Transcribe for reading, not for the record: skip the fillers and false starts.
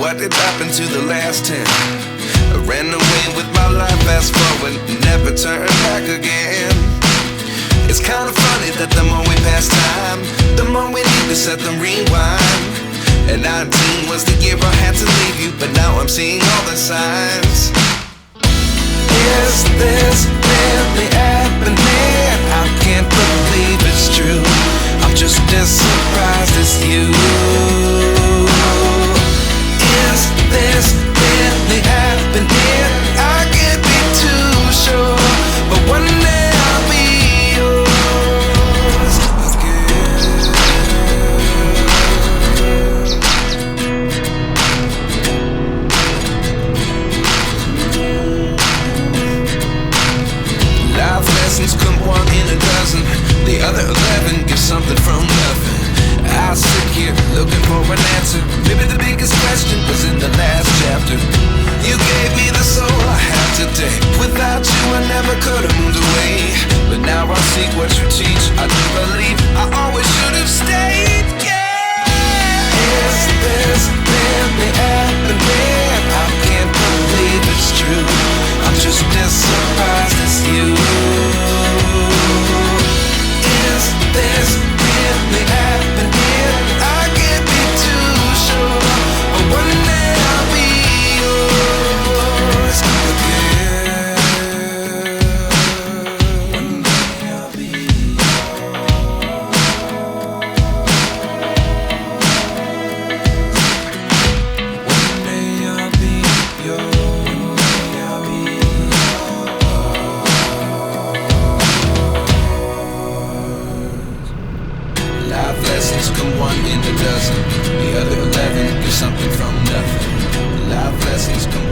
what did happen to the last 10? I ran away with my life, fast forward, never turn back again. It's kind of funny that the more we pass time, the more we need to set the rewind. And 19 was the year I had to leave you, but now I'm seeing all the signs. Is this really happening? I can't believe it's true. I'm just as surprised as you. Is this really happening? I can't be too sure, but one day I'll be yours again. Life lessons come one in a dozen. The other 11 give something from nothing. I sit here looking for an answer. Maybe the biggest question was in the last chapter. You gave me the soul I have today. Without you I never could have moved away. But now I see what you teach. I do believe I always should have stayed. Yeah. Is this really happening? I can't believe it's true. I'm just as surprised as you. Is this really happening? I can't be too sure, but one day I'll be yours again. One day I'll be yours. One day I'll be yours. I'll be yours. Life lessons come one in a dozen. The other 11 give something from nothing. Life lessons come